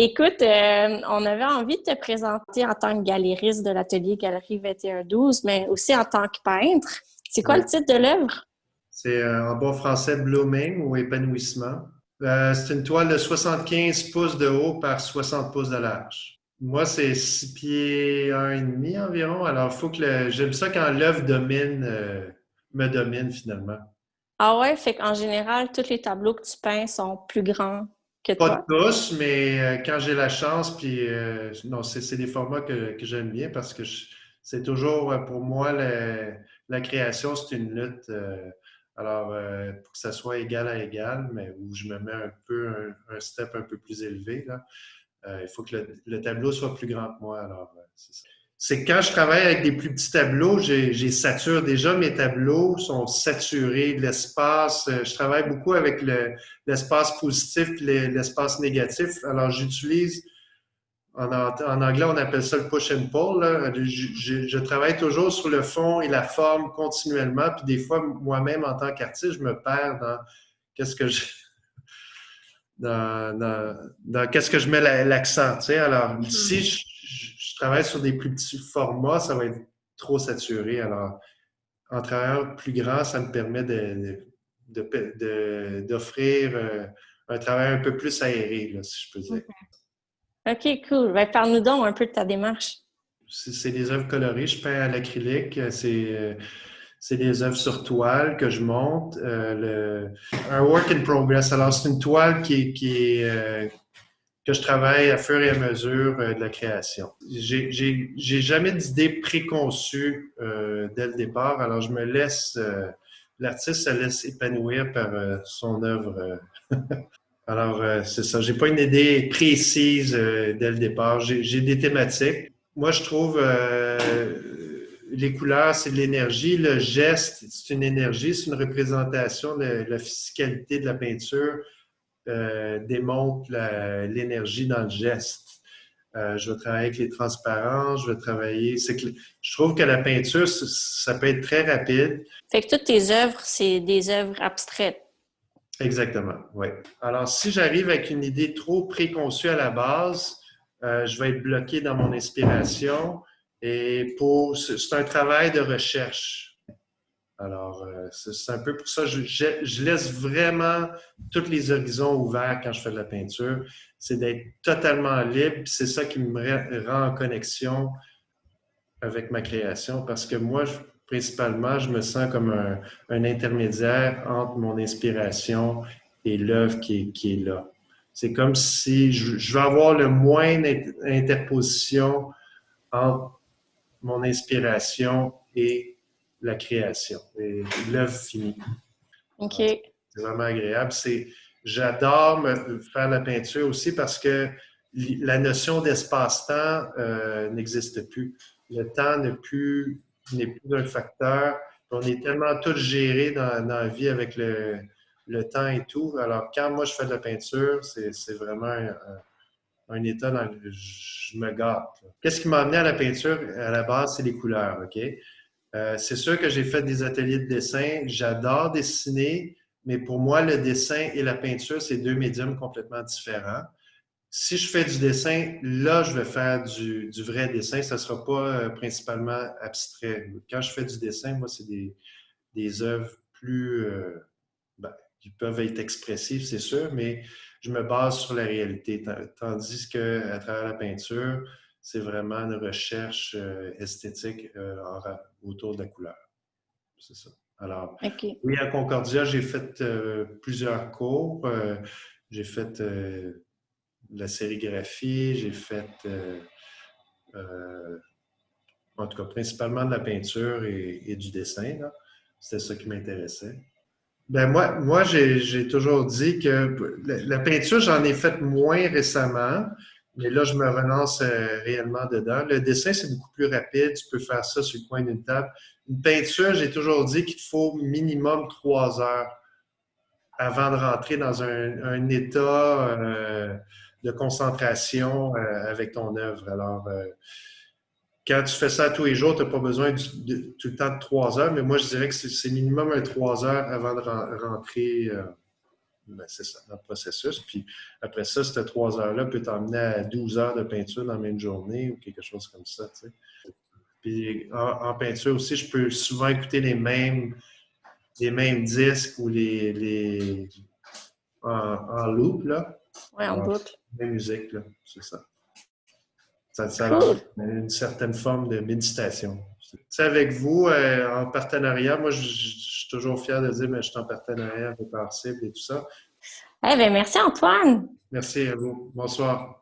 Écoute, on avait envie de te présenter en tant que galériste de l'atelier Galerie 2112, mais aussi en tant que peintre. C'est quoi Oui. le titre de l'œuvre? C'est en bon français blooming ou épanouissement. C'est une toile de 75 pouces de haut par 60 pouces de large. Moi, c'est 6 pieds 1,5 environ. Alors, faut que j'aime ça quand l'œuvre me domine finalement. Ah ouais, fait qu'en général, tous les tableaux que tu peins sont plus grands que Pas de toi. tous, mais quand j'ai la chance, puis non, c'est des formats que j'aime bien parce que c'est toujours pour moi la création, c'est une lutte. Alors, pour que ça soit égal à égal, mais où je me mets un peu un step un peu plus élevé, là, il faut que le tableau soit plus grand que moi. Alors, c'est ça. C'est que quand je travaille avec des plus petits tableaux, j'ai saturé déjà mes tableaux, sont saturés de l'espace. Je travaille beaucoup avec l'espace positif et l'espace négatif. Alors, j'utilise, en anglais, on appelle ça le push and pull, là. Je travaille toujours sur le fond et la forme continuellement. Puis des fois, moi-même, en tant qu'artiste, je me perds dans qu'est-ce que je, dans qu'est-ce que je mets l'accent. Tu sais. Alors, si je travaille sur des plus petits formats, ça va être trop saturé. Alors, en travaillant plus grand, ça me permet d'offrir un travail un peu plus aéré, là, si je peux dire. Mhm. OK, cool. Ben, parle-nous donc un peu de ta démarche. C'est des œuvres colorées. Je peins à l'acrylique. C'est des œuvres sur toile que je monte. Un work in progress. Alors, c'est une toile que je travaille à fur et à mesure de la création. J'ai jamais d'idée préconçue dès le départ. Alors, l'artiste se laisse épanouir par son œuvre. Alors, c'est ça. J'ai pas une idée précise dès le départ. J'ai des thématiques. Moi, je trouve les couleurs, c'est de l'énergie. Le geste, c'est une énergie, c'est une représentation de la physicalité de la peinture, démontre l'énergie dans le geste. Je vais travailler avec les transparents, je vais travailler. Je trouve que la peinture, ça peut être très rapide. Fait que toutes tes œuvres, c'est des œuvres abstraites. Exactement, oui. Alors, si j'arrive avec une idée trop préconçue à la base, je vais être bloqué dans mon inspiration. C'est un travail de recherche. Alors, c'est un peu pour ça, je laisse vraiment tous les horizons ouverts quand je fais de la peinture. C'est d'être totalement libre, puis c'est ça qui me rend en connexion avec ma création, parce que moi, principalement, je me sens comme un intermédiaire entre mon inspiration et l'œuvre qui est là. C'est comme si je veux avoir le moins d'interposition entre mon inspiration et la création, et l'œuvre finie. OK. C'est vraiment agréable. J'adore faire la peinture aussi parce que la notion d'espace-temps n'existe plus. Le temps n'est plus un facteur. On est tellement tous gérés dans la vie avec le temps et tout. Alors, quand moi je fais de la peinture, c'est vraiment un état dans lequel je me gâte. Qu'est-ce qui m'a amené à la peinture à la base? C'est les couleurs, OK? C'est sûr que j'ai fait des ateliers de dessin. J'adore dessiner, mais pour moi, le dessin et la peinture, c'est deux médiums complètement différents. Si je fais du dessin, là, je vais faire du vrai dessin. Ça ne sera pas principalement abstrait. Quand je fais du dessin, moi, c'est des œuvres plus... ben, qui peuvent être expressives, c'est sûr, mais je me base sur la réalité. Tandis qu'à travers la peinture, c'est vraiment une recherche esthétique autour de la couleur. C'est ça. Alors, OK. oui, à Concordia, j'ai fait plusieurs cours. J'ai fait de la sérigraphie, j'ai fait, euh, en tout cas, principalement de la peinture et du dessin. C'était ça qui m'intéressait. Ben moi j'ai toujours dit que la peinture, j'en ai fait moins récemment, mais là, je me relance réellement dedans. Le dessin, c'est beaucoup plus rapide. Tu peux faire ça sur le coin d'une table. Une peinture, j'ai toujours dit qu'il te faut minimum 3 heures avant de rentrer dans un état de concentration avec ton œuvre. Alors, quand tu fais ça tous les jours, tu n'as pas besoin tout le temps de 3 heures, mais moi, je dirais que c'est minimum un 3 heures avant de rentrer ben, c'est ça, dans le processus. Puis après ça, ces 3 heures-là peut t'emmener à 12 heures de peinture dans la même journée ou quelque chose comme ça. Tu sais. Puis en peinture aussi, je peux souvent écouter les mêmes disques ou en loop, là. Oui, en boucle. La musique, là, c'est ça. Ça Cool. a une certaine forme de méditation. C'est avec vous, en partenariat, moi, je suis toujours fier de dire que je suis en partenariat avec Art Cible et tout ça. Eh bien, merci Antoine. Merci à vous. Bonsoir.